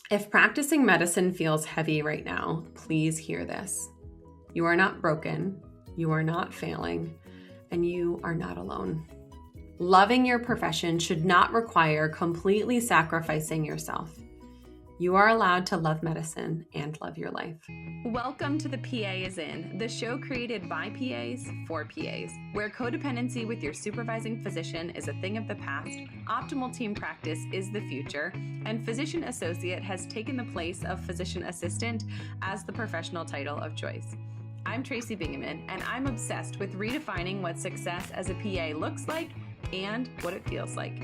If practicing medicine feels heavy right now, please hear this. You are not broken, you are not failing, and you are not alone. Loving your profession should not require completely sacrificing yourself. You are allowed to love medicine and love your life. Welcome to The PA is In, the show created by PAs for PAs, where codependency with your supervising physician is a thing of the past, optimal team practice is the future, and physician associate has taken the place of physician assistant as the professional title of choice. I'm Tracy Bingaman, and I'm obsessed with redefining what success as a PA looks like and what it feels like.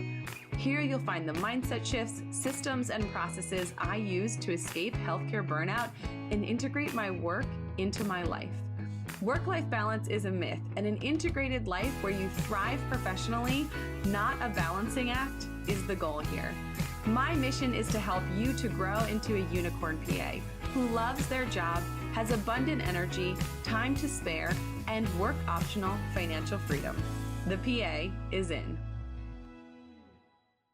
Here you'll find the mindset shifts, systems, and processes I use to escape healthcare burnout and integrate my work into my life. Work-life balance is a myth, and an integrated life where you thrive professionally, not a balancing act, is the goal here. My mission is to help you to grow into a unicorn PA who loves their job, has abundant energy, time to spare, and work-optional financial freedom. The PA is in.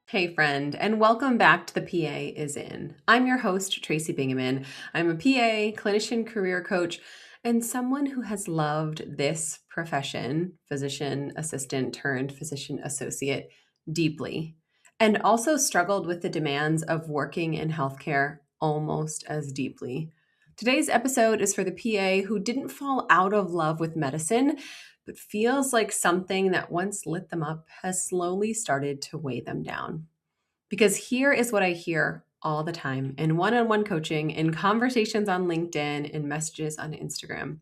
Hey friend, and welcome back to The PA is In. I'm your host, Tracy Bingaman. I'm a PA, clinician career coach, and someone who has loved this profession, physician assistant turned physician associate, deeply, and also struggled with the demands of working in healthcare almost as deeply. Today's episode is for the PA who didn't fall out of love with medicine, but feels like something that once lit them up has slowly started to weigh them down. Because here is what I hear all the time in one-on-one coaching, in conversations on LinkedIn, in messages on Instagram.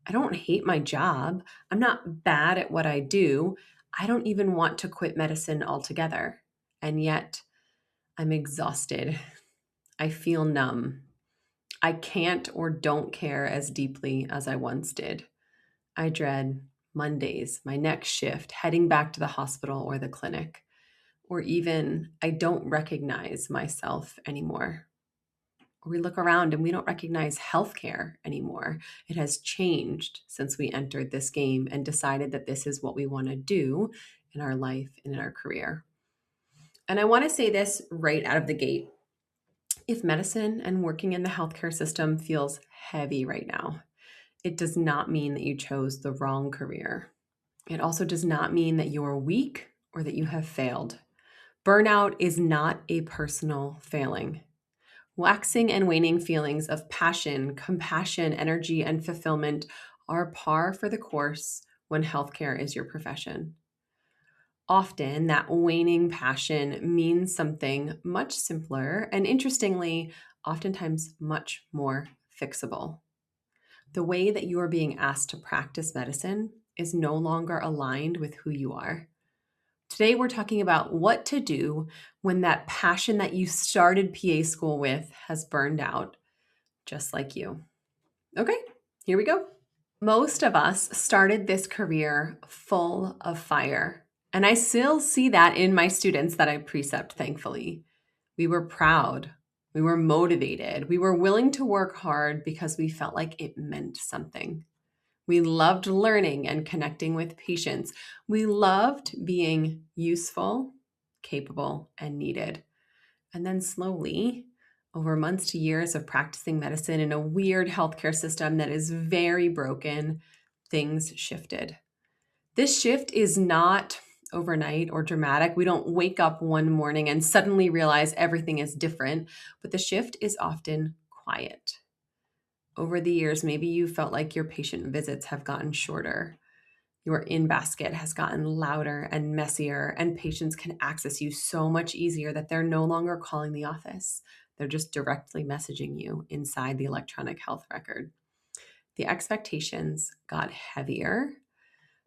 I don't hate my job. I'm not bad at what I do. I don't even want to quit medicine altogether. And yet I'm exhausted. I feel numb. I can't or don't care as deeply as I once did. I dread Mondays, my next shift, heading back to the hospital or the clinic, or even I don't recognize myself anymore. Or we look around and we don't recognize healthcare anymore. It has changed since we entered this game and decided that this is what we want to do in our life and in our career. And I want to say this right out of the gate. If medicine and working in the healthcare system feels heavy right now, it does not mean that you chose the wrong career. It also does not mean that you are weak or that you have failed. Burnout is not a personal failing. Waxing and waning feelings of passion, compassion, energy, and fulfillment are par for the course when healthcare is your profession. Often, that waning passion means something much simpler and, interestingly, oftentimes much more fixable. The way that you are being asked to practice medicine is no longer aligned with who you are. Today, we're talking about what to do when that passion that you started PA school with has burned out, just like you. Okay, here we go. Most of us started this career full of fire, and I still see that in my students that I precept, thankfully. We were proud, we were motivated, we were willing to work hard because we felt like it meant something. We loved learning and connecting with patients. We loved being useful, capable, and needed. And then slowly, over months to years of practicing medicine in a weird healthcare system that is very broken, things shifted. This shift is not overnight or dramatic. We don't wake up one morning and suddenly realize everything is different, but the shift is often quiet. Over the years, maybe you felt like your patient visits have gotten shorter. Your in-basket has gotten louder and messier, and patients can access you so much easier that they're no longer calling the office. They're just directly messaging you inside the electronic health record. The expectations got heavier.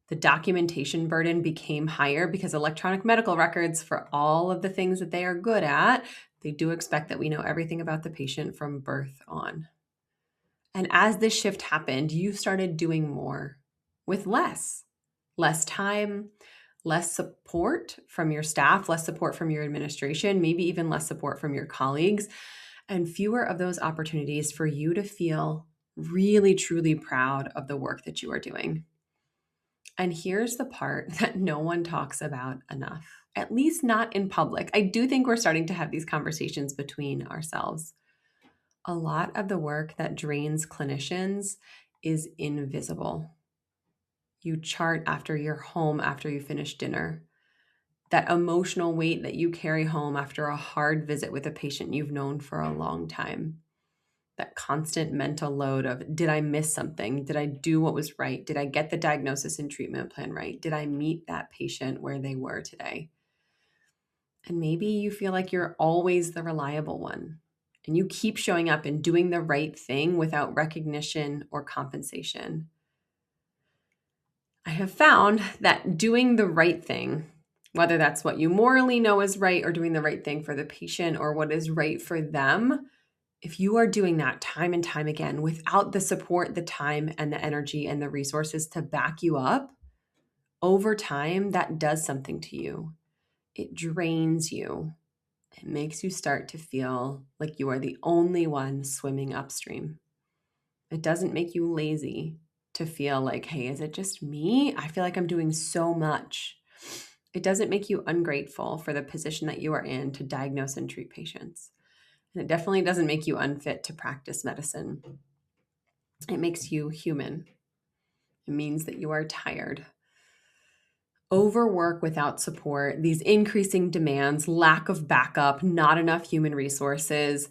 The documentation burden became higher because electronic medical records, for all of the things that they are good at, they do expect that we know everything about the patient from birth on. And as this shift happened, you started doing more with less time, less support from your staff, less support from your administration, maybe even less support from your colleagues, and fewer of those opportunities for you to feel really, truly proud of the work that you are doing. And here's the part that no one talks about enough. at least not in public. I do think we're starting to have these conversations between ourselves. A lot of the work that drains clinicians is invisible. You chart after you're home after you finish dinner. That emotional weight that you carry home after a hard visit with a patient you've known for a long time. That constant mental load of, did I miss something? Did I do what was right? Did I get the diagnosis and treatment plan right? Did I meet that patient where they were today? And maybe you feel like you're always the reliable one and you keep showing up and doing the right thing without recognition or compensation. I have found that doing the right thing, whether that's what you morally know is right or doing the right thing for the patient or what is right for them, if you are doing that time and time again without the support, the time, and the energy and the resources to back you up, over time, that does something to you. It drains you. It makes you start to feel like you are the only one swimming upstream. It doesn't make you lazy to feel like, hey, is it just me? I feel like I'm doing so much. It doesn't make you ungrateful for the position that you are in to diagnose and treat patients. And it definitely doesn't make you unfit to practice medicine. It makes you human. It means that you are tired. Overwork without support, these increasing demands, lack of backup, not enough human resources.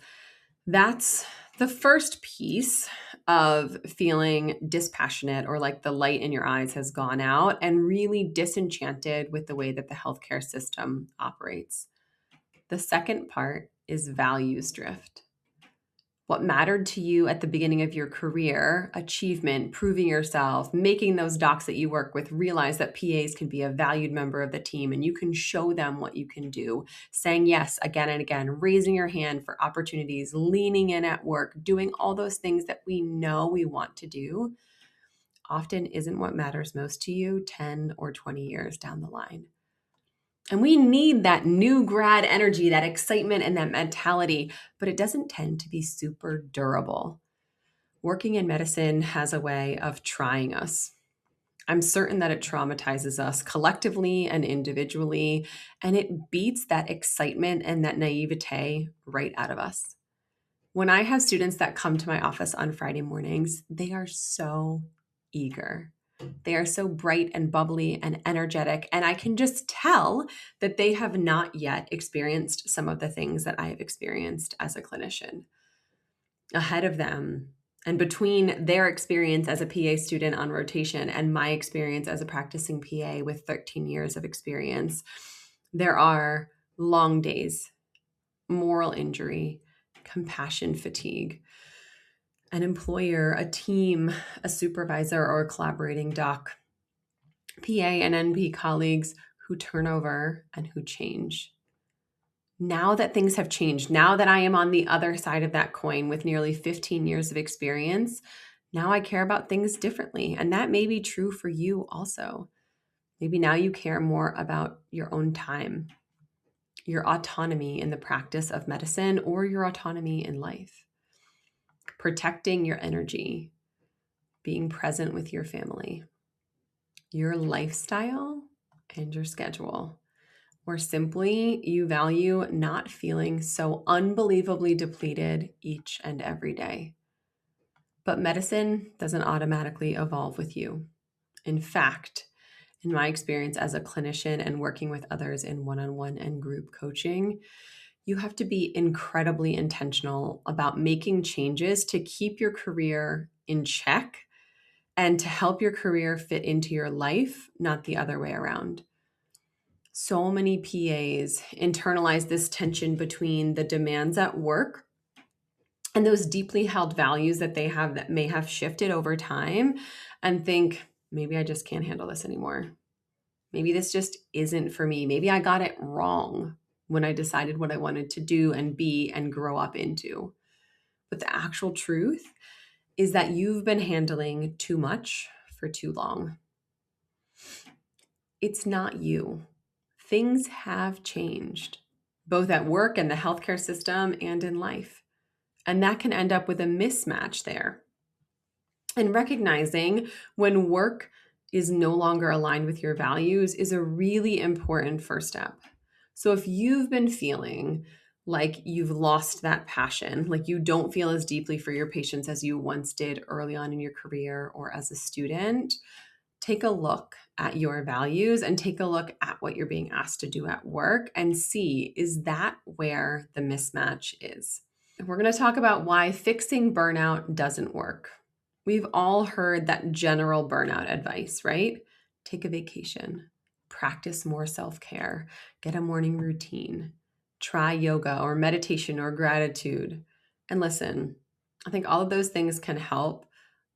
That's the first piece of feeling dispassionate or like the light in your eyes has gone out and really disenchanted with the way that the healthcare system operates. The second part is values drift. What mattered to you at the beginning of your career, achievement, proving yourself, making those docs that you work with realize that PAs can be a valued member of the team and you can show them what you can do, saying yes again and again, raising your hand for opportunities, leaning in at work, doing all those things that we know we want to do, often isn't what matters most to you 10 or 20 years down the line. And we need that new grad energy, that excitement, and that mentality, but it doesn't tend to be super durable. Working in medicine has a way of trying us. I'm certain that it traumatizes us collectively and individually, and it beats that excitement and that naivete right out of us. When I have students that come to my office on Friday mornings, they are so eager. They are so bright and bubbly and energetic, and I can just tell that they have not yet experienced some of the things that I have experienced as a clinician. Ahead of them, and between their experience as a PA student on rotation and my experience as a practicing PA with 13 years of experience, there are long days, moral injury, compassion fatigue, an employer, a team, a supervisor, or a collaborating doc, PA and NP colleagues who turn over and who change. Now that things have changed, now that I am on the other side of that coin with nearly 15 years of experience, now I care about things differently. And that may be true for you also. Maybe now you care more about your own time, your autonomy in the practice of medicine, or your autonomy in life. Protecting your energy, being present with your family, your lifestyle, and your schedule. Or simply, you value not feeling so unbelievably depleted each and every day. But medicine doesn't automatically evolve with you. In fact, in my experience as a clinician and working with others in one-on-one and group coaching, you have to be incredibly intentional about making changes to keep your career in check and to help your career fit into your life, not the other way around. So many PAs internalize this tension between the demands at work and those deeply held values that they have that may have shifted over time and think, maybe I just can't handle this anymore. Maybe this just isn't for me. Maybe I got it wrong when I decided what I wanted to do and be and grow up into. But the actual truth is that you've been handling too much for too long. It's not you. Things have changed, both at work and the healthcare system and in life. And that can end up with a mismatch there. And recognizing when work is no longer aligned with your values is a really important first step. So if you've been feeling like you've lost that passion, like you don't feel as deeply for your patients as you once did early on in your career or as a student, take a look at your values and take a look at what you're being asked to do at work and see, is that where the mismatch is? We're going to talk about why fixing burnout doesn't work. We've all heard that general burnout advice, right? Take a vacation, practice more self-care, get a morning routine, try yoga or meditation or gratitude. And listen, I think all of those things can help,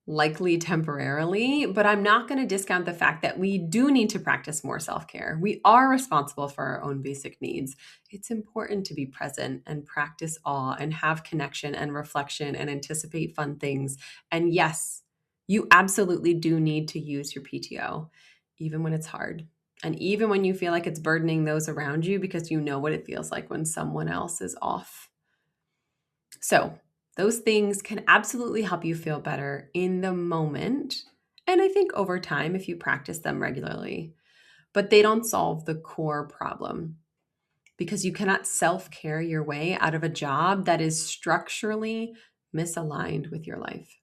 likely temporarily, but I'm not going to discount the fact that we do need to practice more self-care. We are responsible for our own basic needs. It's important to be present and practice awe and have connection and reflection and anticipate fun things. And yes, you absolutely do need to use your PTO, even when it's hard. And even when you feel like it's burdening those around you, because you know what it feels like when someone else is off. So those things can absolutely help you feel better in the moment. And I think over time, if you practice them regularly, but they don't solve the core problem, because you cannot self-care your way out of a job that is structurally misaligned with your life.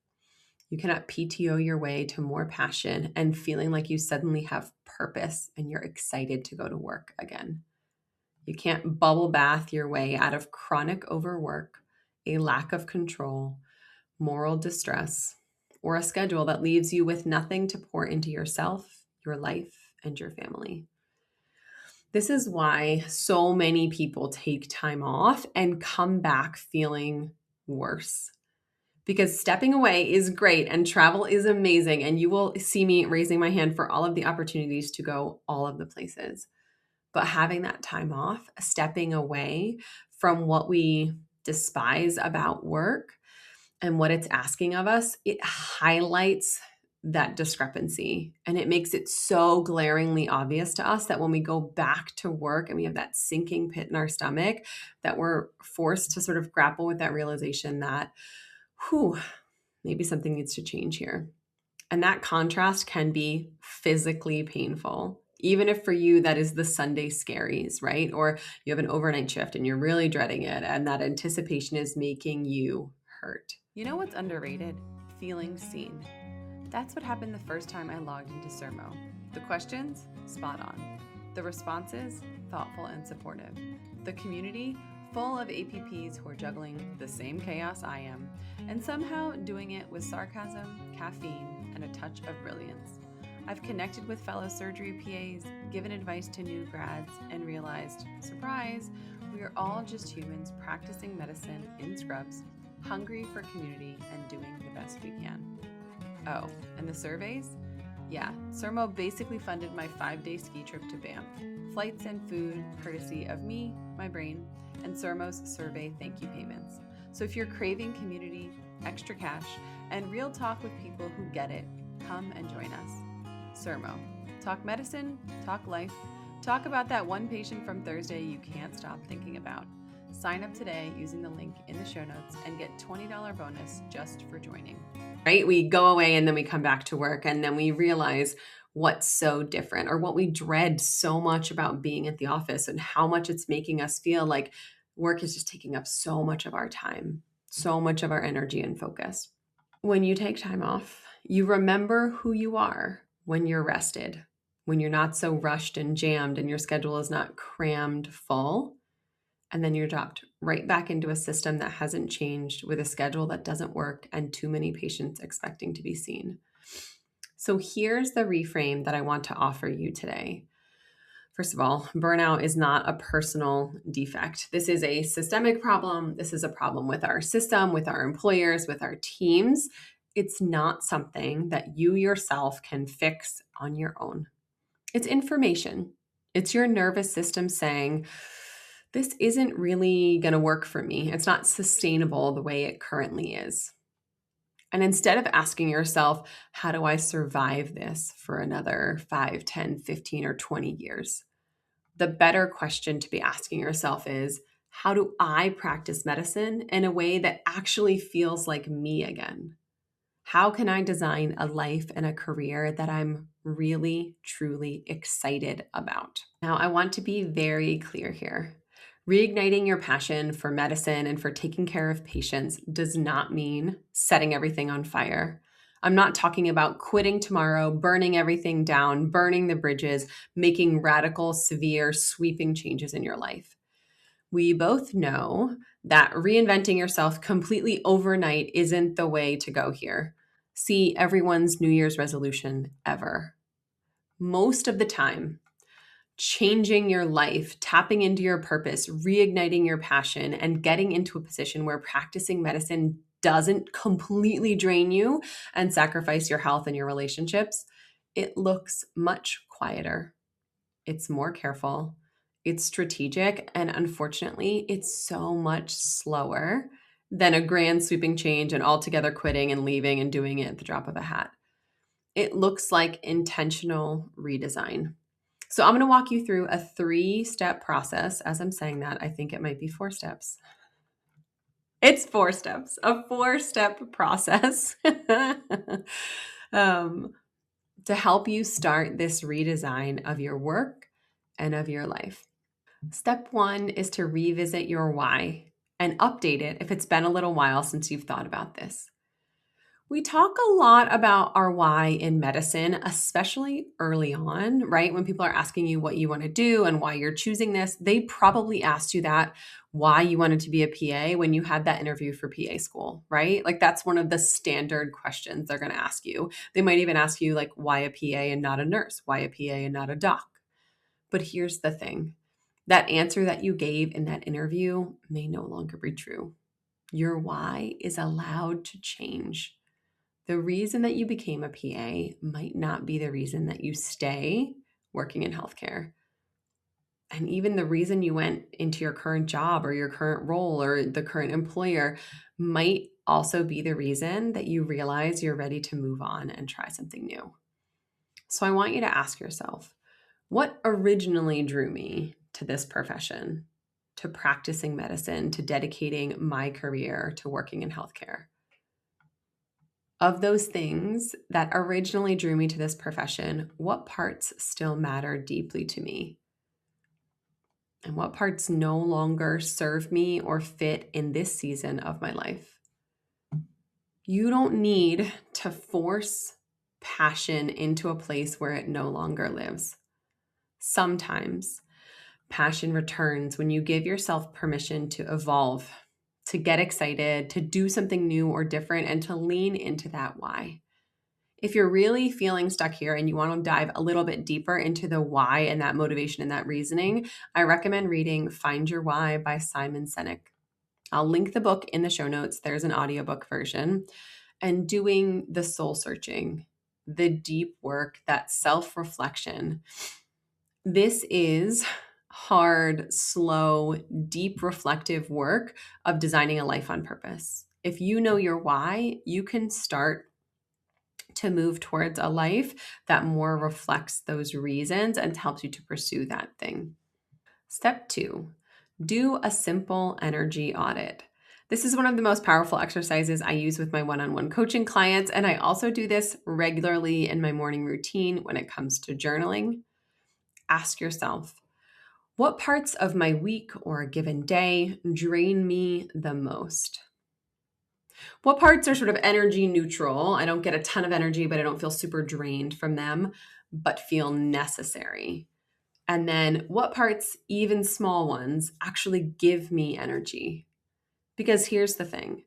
You cannot PTO your way to more passion and feeling like you suddenly have purpose and you're excited to go to work again. You can't bubble bath your way out of chronic overwork, a lack of control, moral distress, or a schedule that leaves you with nothing to pour into yourself, your life, and your family. This is why so many people take time off and come back feeling worse. Because stepping away is great and travel is amazing, and you will see me raising my hand for all of the opportunities to go all of the places. But having that time off, stepping away from what we despise about work and what it's asking of us, it highlights that discrepancy. And it makes it so glaringly obvious to us that when we go back to work and we have that sinking pit in our stomach, that we're forced to sort of grapple with that realization that, maybe something needs to change here. And that contrast can be physically painful, even if for you that is the Sunday scaries, right? Or you have an overnight shift and you're really dreading it, and that anticipation is making you hurt. You know what's underrated? Feeling seen. That's what happened the first time I logged into Sermo. The questions? Spot on. The responses? Thoughtful and supportive. The community? Full of APPs who are juggling the same chaos I am, and somehow doing it with sarcasm, caffeine, and a touch of brilliance. I've connected with fellow surgery PAs, given advice to new grads, and realized, surprise, we are all just humans practicing medicine in scrubs, hungry for community and doing the best we can. Oh, and the surveys? Yeah, Sermo basically funded my 5-day ski trip to Banff. Flights and food, courtesy of me, my brain, and Sermo's survey thank you payments. So if you're craving community, extra cash, and real talk with people who get it, come and join us. Sermo. Talk medicine, talk life, talk about that one patient from Thursday you can't stop thinking about. Sign up today using the link in the show notes and get $20 bonus just for joining. Right? We go away and then we come back to work and then we realize what's so different, or what we dread so much about being at the office, and how much it's making us feel like work is just taking up so much of our time, so much of our energy and focus. When you take time off, you remember who you are when you're rested, when you're not so rushed and jammed and your schedule is not crammed full. And then you're dropped right back into a system that hasn't changed, with a schedule that doesn't work and too many patients expecting to be seen. So here's the reframe that I want to offer you today. First of all, burnout is not a personal defect. This is a systemic problem. This is a problem with our system, with our employers, with our teams. It's not something that you yourself can fix on your own. It's information. It's your nervous system saying, this isn't really going to work for me. It's not sustainable the way it currently is. And instead of asking yourself, how do I survive this for another 5, 10, 15, or 20 years? The better question to be asking yourself is, how do I practice medicine in a way that actually feels like me again? How can I design a life and a career that I'm really, truly excited about? Now, I want to be very clear here. Reigniting your passion for medicine and for taking care of patients does not mean setting everything on fire. I'm not talking about quitting tomorrow, burning everything down, burning the bridges, making radical, severe, sweeping changes in your life. We both know that reinventing yourself completely overnight isn't the way to go here. See everyone's New Year's resolution ever. Most of the time, changing your life, tapping into your purpose, reigniting your passion, and getting into a position where practicing medicine doesn't completely drain you and sacrifice your health and your relationships, it looks much quieter. It's more careful, it's strategic, and unfortunately, it's so much slower than a grand sweeping change and altogether quitting and leaving and doing it at the drop of a hat. It looks like intentional redesign. So I'm going to walk you through a 3-step process. As I'm saying that, I think it might be 4 steps. It's 4 steps, a 4-step process um, to help you start this redesign of your work and of your life. Step 1 is to revisit your why and update it if it's been a little while since you've thought about this. We talk a lot about our why in medicine, especially early on, right? When people are asking you what you want to do and why you're choosing this, they probably asked you that why you wanted to be a PA when you had that interview for PA school, right? Like that's one of the standard questions they're going to ask you. They might even ask you like why a PA and not a nurse, why a PA and not a doc. But here's the thing. That answer that you gave in that interview may no longer be true. Your why is allowed to change. The reason that you became a PA might not be the reason that you stay working in healthcare. And even the reason you went into your current job or your current role or the current employer might also be the reason that you realize you're ready to move on and try something new. So I want you to ask yourself, what originally drew me to this profession, to practicing medicine, to dedicating my career to working in healthcare? Of those things that originally drew me to this profession, what parts still matter deeply to me? And what parts no longer serve me or fit in this season of my life? You don't need to force passion into a place where it no longer lives. Sometimes passion returns when you give yourself permission to evolve, to get excited, to do something new or different, and to lean into that why. If you're really feeling stuck here and you want to dive a little bit deeper into the why and that motivation and that reasoning, I recommend reading Find Your Why by Simon Sinek. I'll link the book in the show notes. There's an audiobook version. And doing the soul searching, the deep work, that self-reflection. This is hard, slow, deep reflective work of designing a life on purpose. If you know your why, you can start to move towards a life that more reflects those reasons and helps you to pursue that thing. Step 2, do a simple energy audit. This is one of the most powerful exercises I use with my one-on-one coaching clients, and I also do this regularly in my morning routine when it comes to journaling. Ask yourself, what parts of my week or a given day drain me the most? What parts are sort of energy neutral? I don't get a ton of energy, but I don't feel super drained from them, but feel necessary. And then what parts, even small ones, actually give me energy? Because here's the thing.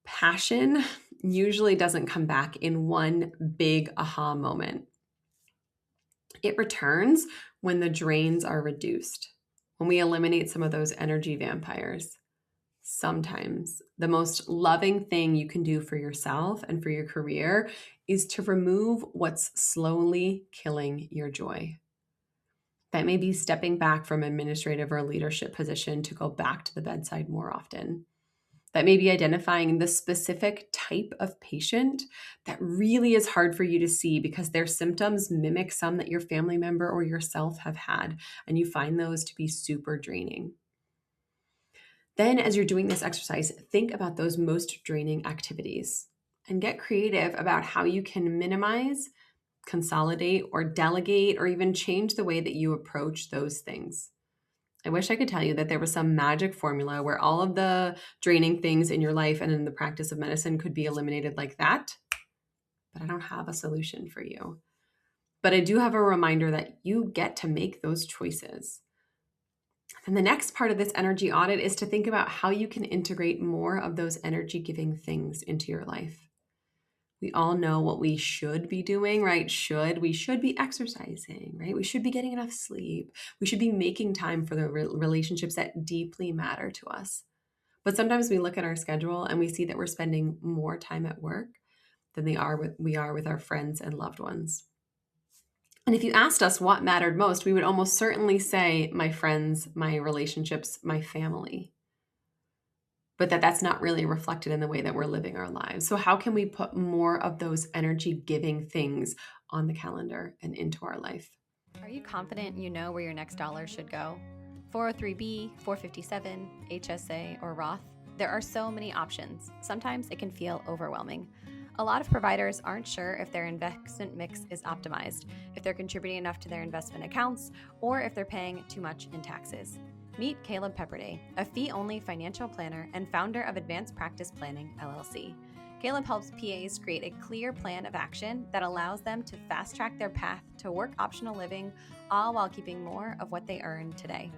Passion usually doesn't come back in one big aha moment. It returns when the drains are reduced, when we eliminate some of those energy vampires. Sometimes the most loving thing you can do for yourself and for your career is to remove what's slowly killing your joy. That may be stepping back from administrative or leadership position to go back to the bedside more often. That may be identifying the specific type of patient that really is hard for you to see because their symptoms mimic some that your family member or yourself have had, and you find those to be super draining. Then, as you're doing this exercise, think about those most draining activities and get creative about how you can minimize, consolidate, or delegate, or even change the way that you approach those things. I wish I could tell you that there was some magic formula where all of the draining things in your life and in the practice of medicine could be eliminated like that, but I don't have a solution for you. But I do have a reminder that you get to make those choices. And the next part of this energy audit is to think about how you can integrate more of those energy-giving things into your life. We all know what we should be doing, right? We should be exercising, right? We should be getting enough sleep. We should be making time for the relationships that deeply matter to us. But sometimes we look at our schedule and we see that we're spending more time at work than we are with our friends and loved ones. And if you asked us what mattered most, we would almost certainly say my friends, my relationships, my family. But that's not really reflected in the way that we're living our lives. So how can we put more of those energy-giving things on the calendar and into our life? Are you confident you know where your next dollar should go? 403B, 457, HSA, or Roth? There are so many options. Sometimes it can feel overwhelming. A lot of providers aren't sure if their investment mix is optimized, if they're contributing enough to their investment accounts, or if they're paying too much in taxes. Meet Caleb Pepperday, a fee-only financial planner and founder of Advanced Practice Planning, LLC. Caleb helps PAs create a clear plan of action that allows them to fast-track their path to work optional living, all while keeping more of what they earn today.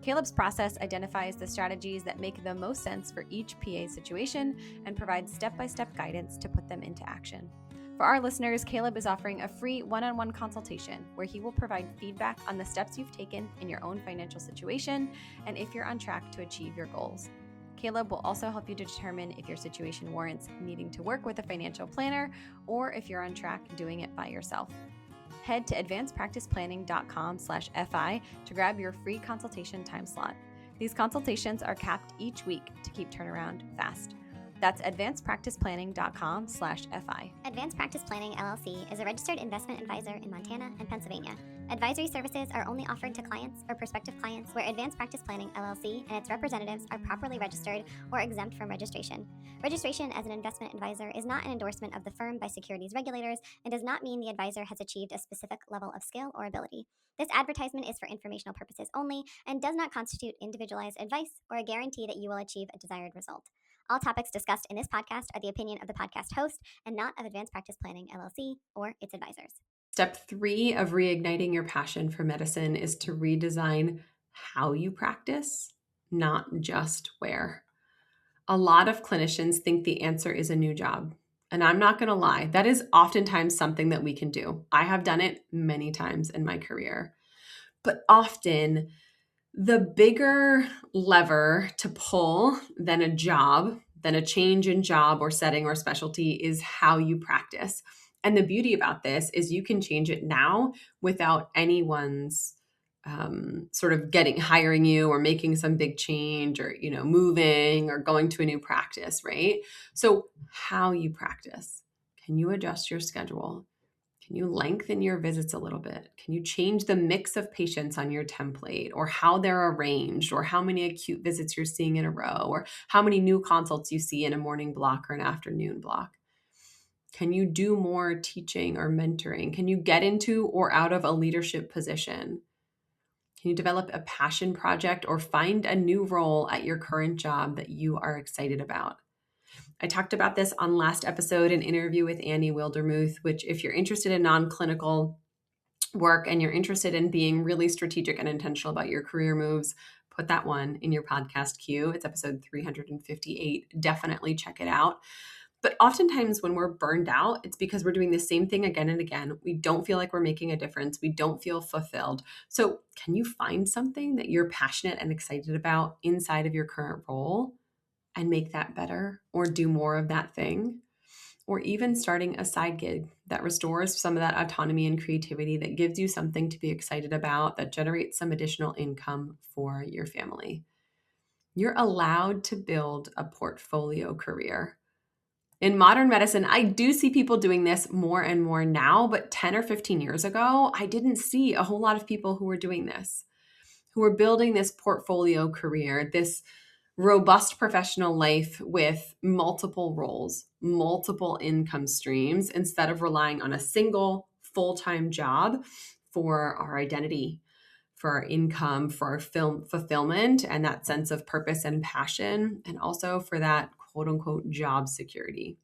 Caleb's process identifies the strategies that make the most sense for each PA situation and provides step-by-step guidance to put them into action. For our listeners, Caleb is offering a free one-on-one consultation where he will provide feedback on the steps you've taken in your own financial situation and if you're on track to achieve your goals. Caleb will also help you to determine if your situation warrants needing to work with a financial planner or if you're on track doing it by yourself. Head to advancedpracticeplanning.com/FI to grab your free consultation time slot. These consultations are capped each week to keep turnaround fast. That's advancedpracticeplanning.com/FI. Advanced Practice Planning, LLC is a registered investment advisor in Montana and Pennsylvania. Advisory services are only offered to clients or prospective clients where Advanced Practice Planning, LLC and its representatives are properly registered or exempt from registration. Registration as an investment advisor is not an endorsement of the firm by securities regulators and does not mean the advisor has achieved a specific level of skill or ability. This advertisement is for informational purposes only and does not constitute individualized advice or a guarantee that you will achieve a desired result. All topics discussed in this podcast are the opinion of the podcast host and not of Advanced Practice Planning, LLC, or its advisors. Step 3 of reigniting your passion for medicine is to redesign how you practice, not just where. A lot of clinicians think the answer is a new job. And I'm not going to lie, that is oftentimes something that we can do. I have done it many times in my career. But often, the bigger lever to pull than a job, than a change in job or setting or specialty is how you practice. And the beauty about this is you can change it now without anyone's sort of hiring you or making some big change or, moving or going to a new practice, right? So how you practice, can you adjust your schedule? Can you lengthen your visits a little bit? Can you change the mix of patients on your template or how they're arranged or how many acute visits you're seeing in a row or how many new consults you see in a morning block or an afternoon block? Can you do more teaching or mentoring? Can you get into or out of a leadership position? Can you develop a passion project or find a new role at your current job that you are excited about? I talked about this on last episode, an interview with Annie Wildermuth, which if you're interested in non-clinical work and you're interested in being really strategic and intentional about your career moves, put that one in your podcast queue. It's episode 358. Definitely check it out. But oftentimes when we're burned out, it's because we're doing the same thing again and again. We don't feel like we're making a difference. We don't feel fulfilled. So can you find something that you're passionate and excited about inside of your current role and make that better or do more of that thing? Or even starting a side gig that restores some of that autonomy and creativity, that gives you something to be excited about, that generates some additional income for your family. You're allowed to build a portfolio career. In modern medicine, I do see people doing this more and more now, but 10 or 15 years ago, I didn't see a whole lot of people who were doing this, who were building this portfolio career, this robust professional life with multiple roles, multiple income streams, instead of relying on a single full-time job for our identity, for our income, for our fulfillment, and that sense of purpose and passion, and also for that quote unquote job security.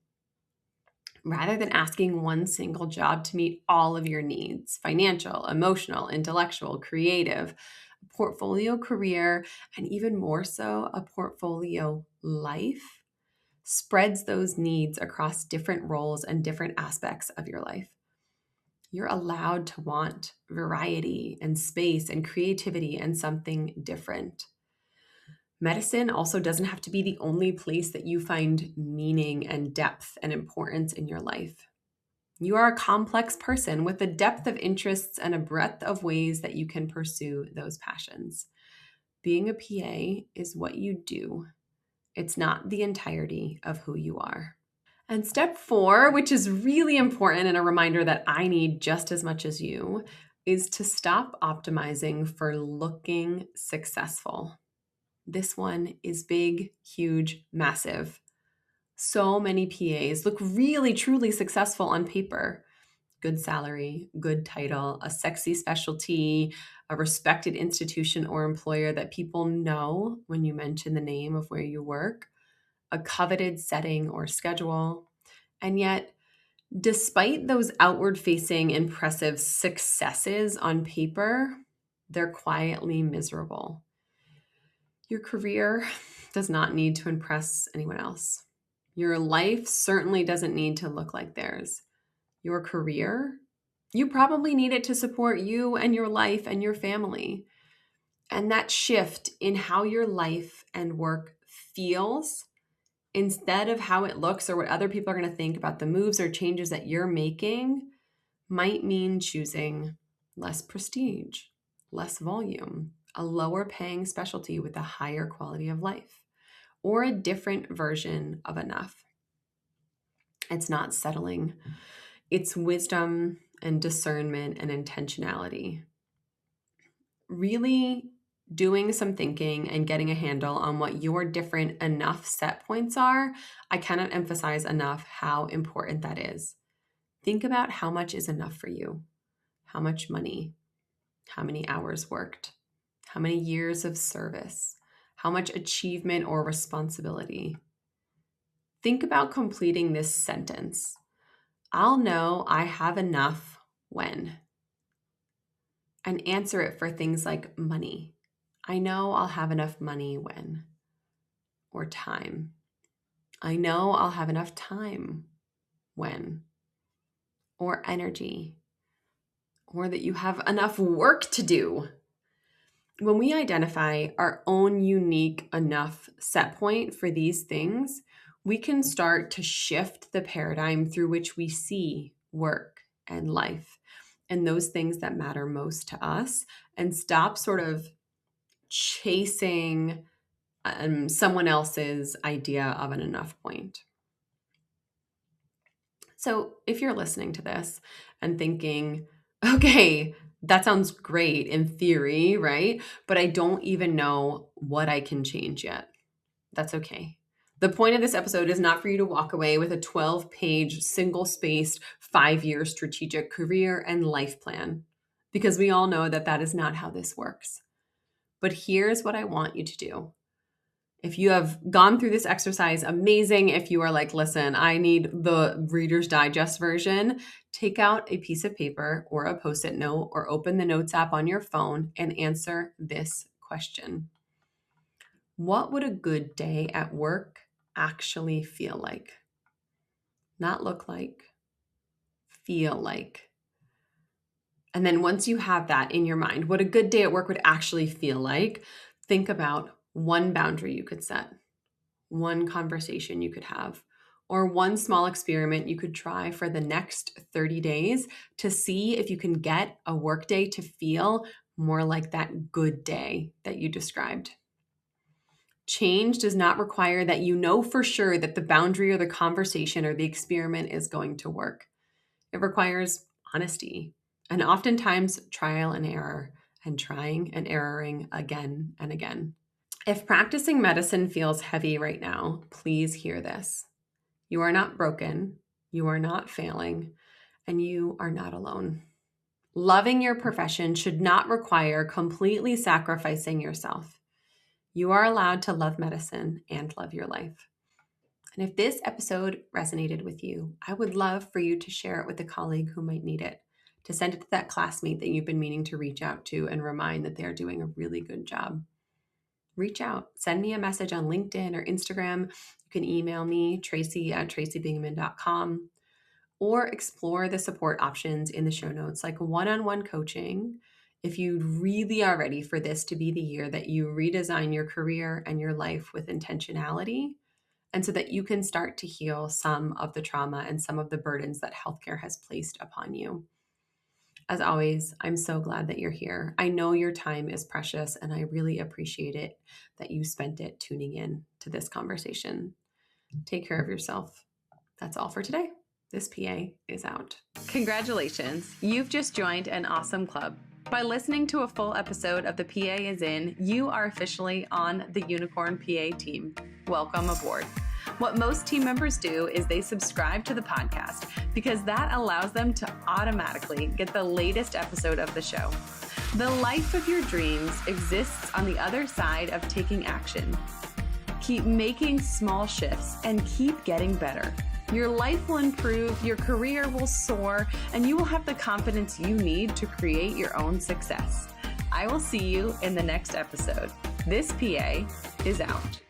Rather than asking one single job to meet all of your needs, financial, emotional, intellectual, creative, a portfolio career, and even more so, a portfolio life spreads those needs across different roles and different aspects of your life. You're allowed to want variety and space and creativity and something different. Medicine also doesn't have to be the only place that you find meaning and depth and importance in your life. You are a complex person with a depth of interests and a breadth of ways that you can pursue those passions. Being a PA is what you do. It's not the entirety of who you are. And step 4, which is really important and a reminder that I need just as much as you, is to stop optimizing for looking successful. This one is big, huge, massive. So many PAs look really, truly successful on paper. Good salary, good title, a sexy specialty, a respected institution or employer that people know when you mention the name of where you work, a coveted setting or schedule. And yet, despite those outward-facing impressive successes on paper, they're quietly miserable. Your career does not need to impress anyone else. Your life certainly doesn't need to look like theirs. Your career, you probably need it to support you and your life and your family. And that shift in how your life and work feels, instead of how it looks or what other people are going to think about the moves or changes that you're making, might mean choosing less prestige, less volume, a lower paying specialty with a higher quality of life, or a different version of enough. It's not settling. It's wisdom and discernment and intentionality. Really doing some thinking and getting a handle on what your different enough set points are, I cannot emphasize enough how important that is. Think about how much is enough for you. How much money? How many hours worked? How many years of service? How much achievement or responsibility? Think about completing this sentence. I'll know I have enough when. And answer it for things like money. I know I'll have enough money when. Or time. I know I'll have enough time when. Or energy. Or that you have enough work to do. When we identify our own unique enough set point for these things, we can start to shift the paradigm through which we see work and life and those things that matter most to us, and stop sort of chasing someone else's idea of an enough point. So if you're listening to this and thinking, okay, that sounds great in theory, right? But I don't even know what I can change yet. That's okay. The point of this episode is not for you to walk away with a 12-page, single-spaced, 5-year strategic career and life plan, because we all know that that is not how this works. But here's what I want you to do. If you have gone through this exercise, amazing. If you are like, listen, I need the Reader's Digest version, take out a piece of paper or a Post-it note or open the Notes app on your phone and answer this question. What would a good day at work actually feel like? Not look like, feel like. And then once you have that in your mind, what a good day at work would actually feel like, think about one boundary you could set, one conversation you could have, or one small experiment you could try for the next 30 days to see if you can get a workday to feel more like that good day that you described. Change does not require that you know for sure that the boundary or the conversation or the experiment is going to work. It requires honesty and oftentimes trial and error and trying and erroring again and again. If practicing medicine feels heavy right now, please hear this. You are not broken, you are not failing, and you are not alone. Loving your profession should not require completely sacrificing yourself. You are allowed to love medicine and love your life. And if this episode resonated with you, I would love for you to share it with a colleague who might need it, to send it to that classmate that you've been meaning to reach out to and remind that they're doing a really good job. Reach out. Send me a message on LinkedIn or Instagram. You can email me, tracy@tracybingaman.com, or explore the support options in the show notes, like one-on-one coaching, if you really are ready for this to be the year that you redesign your career and your life with intentionality, and so that you can start to heal some of the trauma and some of the burdens that healthcare has placed upon you. As always, I'm so glad that you're here. I know your time is precious, and I really appreciate it that you spent it tuning in to this conversation. Take care of yourself. That's all for today. This PA is out. Congratulations, you've just joined an awesome club. By listening to a full episode of The PA is In, you are officially on the Unicorn PA team. Welcome aboard. What most team members do is they subscribe to the podcast because that allows them to automatically get the latest episode of the show. The life of your dreams exists on the other side of taking action. Keep making small shifts and keep getting better. Your life will improve, your career will soar, and you will have the confidence you need to create your own success. I will see you in the next episode. This PA is out.